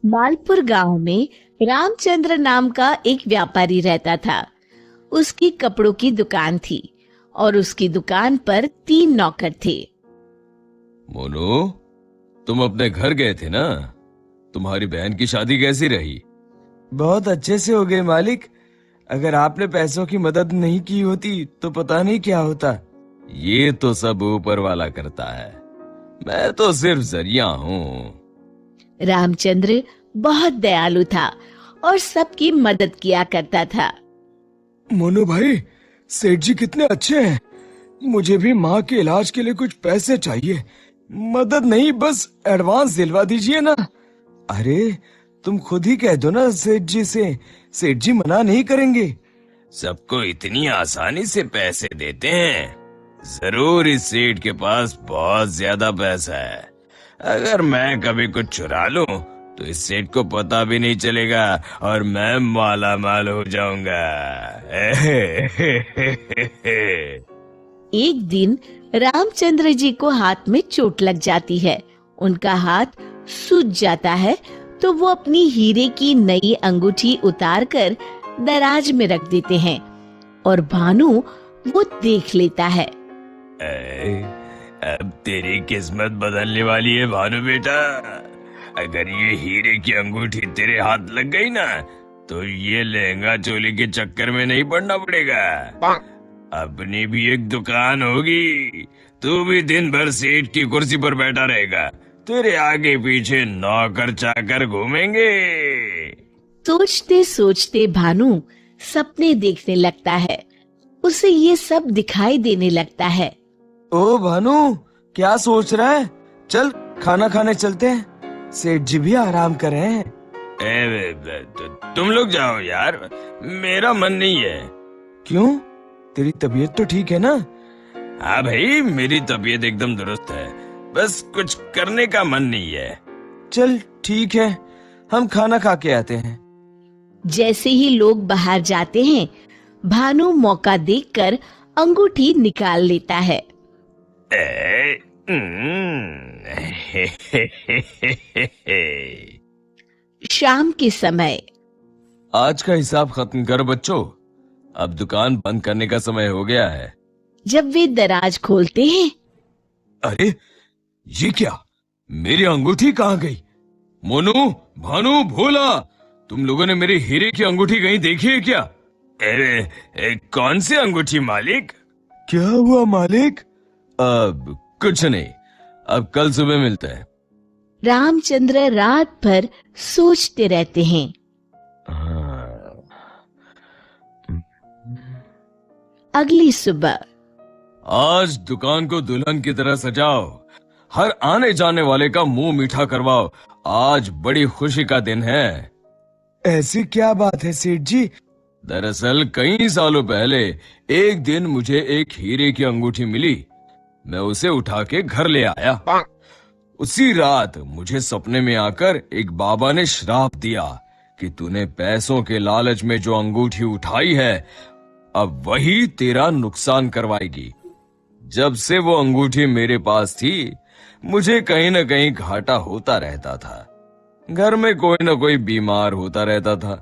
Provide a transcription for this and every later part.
मालपुर गांव में रामचंद्र नाम का एक व्यापारी रहता था। उसकी कपड़ों की दुकान थी और उसकी दुकान पर 3 नौकर थे। मोनू, तुम अपने घर गए थे ना? तुम्हारी बहन की शादी कैसी रही? बहुत अच्छे से हो गई मालिक। अगर आपने पैसों की मदद नहीं की होती तो पता नहीं क्या होता। ये तो सब ऊपर वाला करता है, मैं तो सिर्फ जरिया हूँ। रामचंद्र बहुत दयालु था और सबकी मदद किया करता था। मोनू भाई, सेठ जी कितने अच्छे हैं। मुझे भी माँ के इलाज के लिए कुछ पैसे चाहिए। मदद नहीं, बस एडवांस दिलवा दीजिए ना। अरे तुम खुद ही कह दो ना सेठ जी से, सेठ जी मना नहीं करेंगे। सबको इतनी आसानी से पैसे देते हैं? जरूर इस सेठ के पास बहुत ज्यादा पैसा है। अगर मैं कभी कुछ चुरा लूं तो इस सेठ को पता भी नहीं चलेगा और मैं माला माल हो जाऊंगा। एक दिन रामचंद्र जी को हाथ में चोट लग जाती है। उनका हाथ सूज जाता है तो वो अपनी हीरे की नई अंगूठी उतारकर दराज में रख देते हैं और भानु वो देख लेता है। अब तेरी किस्मत बदलने वाली है भानु बेटा। अगर ये हीरे की अंगूठी तेरे हाथ लग गई ना तो ये लहंगा चोली के चक्कर में नहीं पड़ना पड़ेगा। अपनी भी एक दुकान होगी, तू भी दिन भर सेठ की कुर्सी पर बैठा रहेगा, तेरे आगे पीछे नौकर चाकर घूमेंगे। सोचते सोचते भानु सपने देखने लगता है। उसे ये सब दिखाई देने लगता है। ओ भानु, क्या सोच रहा है? चल खाना खाने चलते हैं, सेठ जी भी आराम कर रहे हैं। तुम लोग जाओ यार, मेरा मन नहीं है। क्यों? तेरी तबीयत तो ठीक है ना? हाँ भाई, मेरी तबीयत एकदम दुरुस्त है, बस कुछ करने का मन नहीं है। चल ठीक है, हम खाना खा के आते हैं। जैसे ही लोग बाहर जाते हैं, भानु मौका देखकर अंगूठी निकाल लेता है। शाम के समय आज का हिसाब खत्म कर बच्चों, अब दुकान बंद करने का समय हो गया है। जब वे दराज खोलते हैं, अरे ये क्या, मेरी अंगूठी कहाँ गई? मोनू, भानु, भोला, तुम लोगों ने मेरी हीरे की अंगूठी कहीं देखी है क्या? अरे कौन सी अंगूठी मालिक? क्या हुआ मालिक? अब कुछ नहीं, अब कल सुबह मिलते हैं। रामचंद्र रात भर सोचते रहते हैं। अगली सुबह आज दुकान को दुल्हन की तरह सजाओ, हर आने जाने वाले का मुंह मीठा करवाओ, आज बड़ी खुशी का दिन है। ऐसी क्या बात है सेठ जी? दरअसल कई सालों पहले एक दिन मुझे एक हीरे की अंगूठी मिली। मैं उसे उठा के घर ले आया। उसी रात मुझे सपने में आकर एक बाबा ने श्राप दिया कि तूने पैसों के लालच में जो अंगूठी उठाई है, अब वही तेरा नुकसान करवाएगी। जब से वो अंगूठी मेरे पास थी, मुझे कहीं न कहीं घाटा होता रहता था। घर में कोई न कोई बीमार होता रहता था।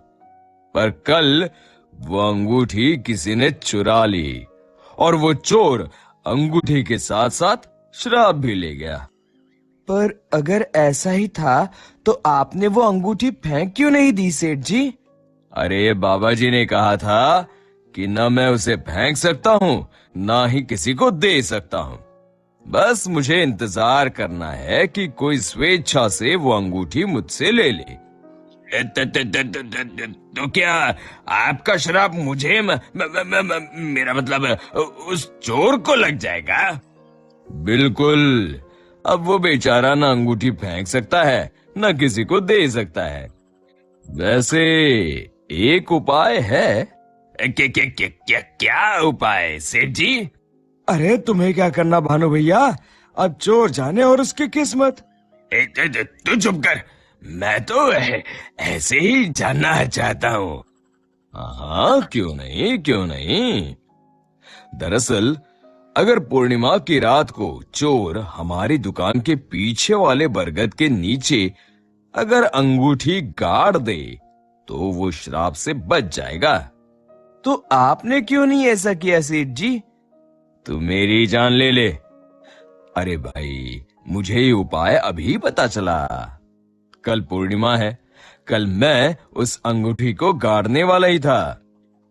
पर कल वो अंगूठी किसी ने चुरा ली और वो चोर अंगूठी के साथ साथ शराब भी ले गया। पर अगर ऐसा ही था तो आपने वो अंगूठी फेंक क्यों नहीं दी सेठ जी? अरे बाबा जी ने कहा था कि न मैं उसे फेंक सकता हूँ, ना ही किसी को दे सकता हूँ। बस मुझे इंतजार करना है कि कोई स्वेच्छा से वो अंगूठी मुझसे ले ले। तो क्या आपका श्राप मुझे मेरा मतलब उस चोर को लग जाएगा? बिल्कुल। अब वो बेचारा ना अंगूठी फेंक सकता है, ना किसी को दे सकता है। वैसे एक उपाय है। क्या उपाय सेठ जी? अरे तुम्हें क्या करना भानु भैया, अब चोर जाने और उसकी किस्मत। तू चुप कर, मैं तो ऐसे ही जानना चाहता हूँ। हाँ, क्यों नहीं, क्यों नहीं। दरअसल अगर पूर्णिमा की रात को चोर हमारी दुकान के पीछे वाले बरगद के नीचे अगर अंगूठी गाड़ दे तो वो श्राप से बच जाएगा। तो आपने क्यों नहीं ऐसा किया सेठ जी? तू मेरी जान ले ले। अरे भाई, मुझे ये उपाय अभी पता चला। कल पूर्णिमा है, कल मैं उस अंगूठी को गाड़ने वाला ही था।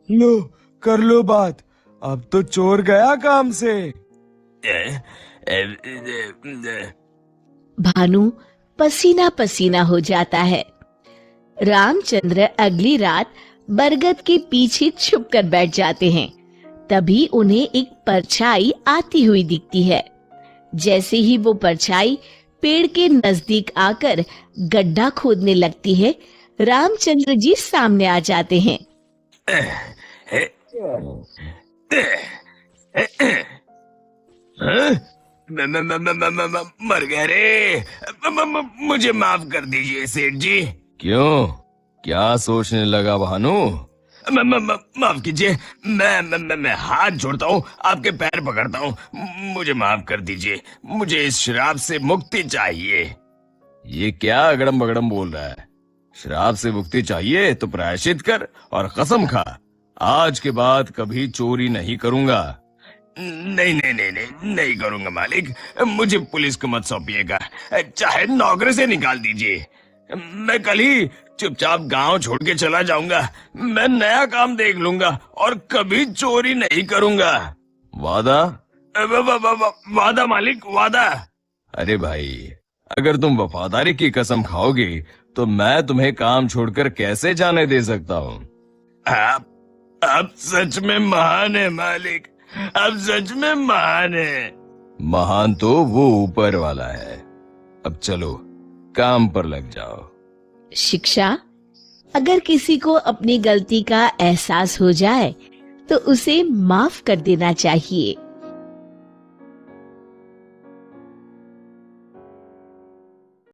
लो, कर लो बात, अब तो चोर गया काम से। भानु पसीना पसीना हो जाता है। रामचंद्र अगली रात बरगद के पीछे छुपकर बैठ जाते हैं। तभी उन्हें एक परछाई आती हुई दिखती है। जैसे ही वो परछाई पेड़ के नजदीक आकर गड्ढा खोदने लगती है, रामचंद्र जी सामने आ जाते हैं। मर गए रे। मुझे माफ कर दीजिए सेठ जी। क्यों, क्या सोचने लगा भानु? माफ कीजिए, मैं हाथ जोड़ता हूँ, आपके पैर पकड़ता हूँ, मुझे माफ कर दीजिए। मुझे इस श्राप से मुक्ति चाहिए। ये क्या अगड़म बगड़म बोल रहा है? श्राप से मुक्ति चाहिए तो प्रायश्चित कर और कसम खा, आज के बाद कभी चोरी नहीं करूंगा। नहीं नहीं नहीं नहीं नहीं करूंगा मालिक, मुझे पुलिस को मत सौंपिएगा, चाहे नौकरी से निकाल दीजिए। मैं कल ही चुपचाप गांव छोड़ के चला जाऊंगा। मैं नया काम देख लूंगा और कभी चोरी नहीं करूंगा। वादा? वादा मालिक, वादा। अरे भाई, अगर तुम वफादारी की कसम खाओगे तो मैं तुम्हें काम छोड़कर कैसे जाने दे सकता हूँ। आप सच में महान है मालिक, आप सच में महान है। महान तो वो ऊपर वाला है। अब चलो, काम पर लग जाओ। शिक्षा: अगर किसी को अपनी गलती का एहसास हो जाए तो उसे माफ कर देना चाहिए।